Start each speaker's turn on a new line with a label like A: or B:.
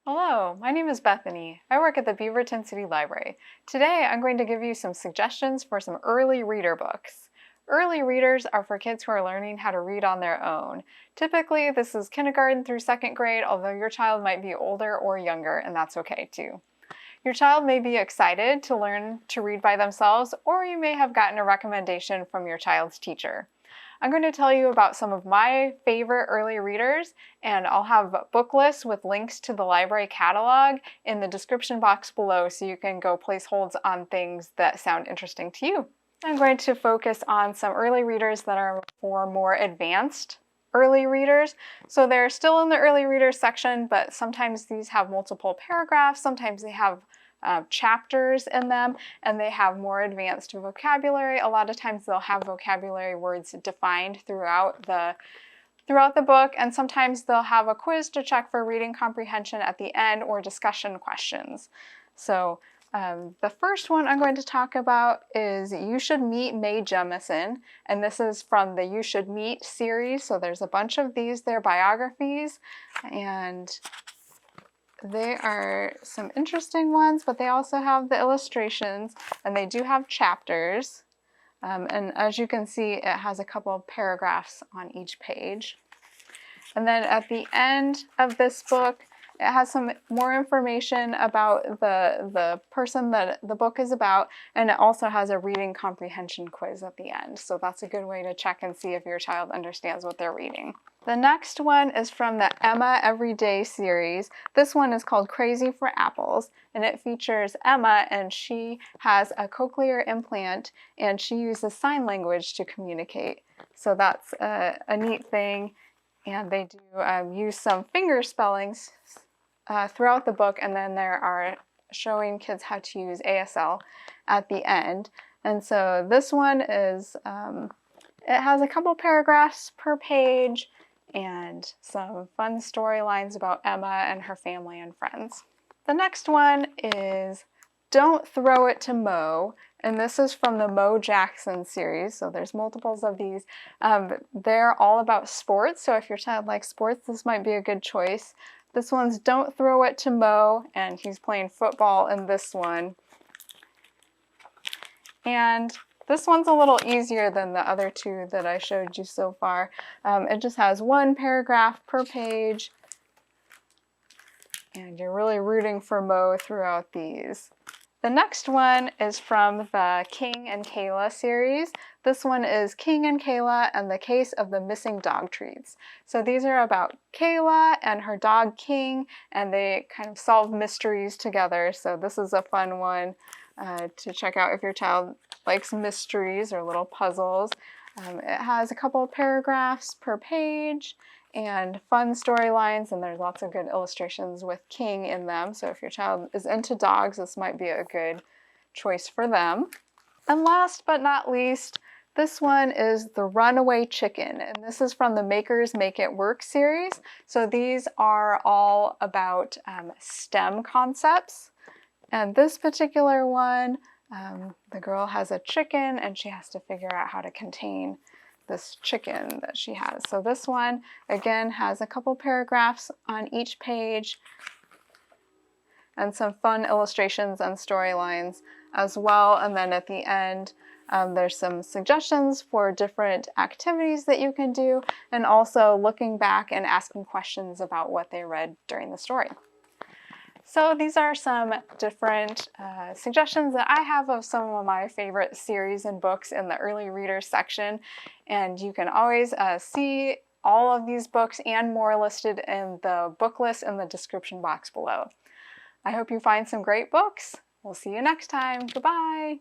A: Hello, my name is Bethany. I work at the Beaverton City Library. Today I'm going to give you some suggestions for some early reader books. Early readers are for kids who are learning how to read on their own. Typically this is kindergarten through second grade, although your child might be older or younger, and that's okay too. Your child may be excited to learn to read by themselves, or you may have gotten a recommendation from your child's teacher. I'm going to tell you about some of my favorite early readers, and I'll have book lists with links to the library catalog in the description box below so you can go place holds on things that sound interesting to you. I'm going to focus on some early readers that are for more advanced early readers. So they're still in the early readers section, but sometimes these have multiple paragraphs, sometimes they have chapters in them, and they have more advanced vocabulary. A lot of times they'll have vocabulary words defined throughout the book, and sometimes they'll have a quiz to check for reading comprehension at the end or discussion questions. So the first one I'm going to talk about is You Should Meet Mae Jemison, and this is from the You Should Meet series. So there's a bunch of these. They're biographies, and they are some interesting ones, but they also have the illustrations, and they do have chapters. And as you can see, it has a couple of paragraphs on each page. And then at the end of this book, it has some more information about the person that the book is about, and it also has a reading comprehension quiz at the end. So that's a good way to check and see if your child understands what they're reading. The next one is from the Emma Everyday series. This one is called Crazy for Apples, and it features Emma, and she has a cochlear implant, and she uses sign language to communicate. So that's a neat thing. And they do use some finger spellings throughout the book, and then there are showing kids how to use ASL at the end. And so this one is, it has a couple paragraphs per page and some fun storylines about Emma and her family and friends. The next one is Don't Throw It to Mo, and this is from the Mo Jackson series, so there's multiples of these. They're all about sports, so if your child likes sports, this might be a good choice. This one's Don't Throw It to Mo, and he's playing football in this one. And this one's a little easier than the other two that I showed you so far. It just has one paragraph per page, and you're really rooting for Mo throughout these. The next one is from the King and Kayla series. This one is King and Kayla and the Case of the Missing Dog Treats. So these are about Kayla and her dog King, and they kind of solve mysteries together. So this is a fun one to check out if your child likes mysteries or little puzzles. It has a couple of paragraphs per page and fun storylines, and there's lots of good illustrations with King in them. So if your child is into dogs, this might be a good choice for them. And last but not least, this one is The Runaway Chicken, and this is from the Makers Make It Work series. So these are all about STEM concepts. And this particular one, the girl has a chicken, and she has to figure out how to contain this chicken that she has. So this one, again, has a couple paragraphs on each page and some fun illustrations and storylines as well. And then at the end, there's some suggestions for different activities that you can do, and also looking back and asking questions about what they read during the story. So these are some different suggestions that I have of some of my favorite series and books in the early reader section. And you can always see all of these books and more listed in the book list in the description box below. I hope you find some great books. We'll see you next time. Goodbye.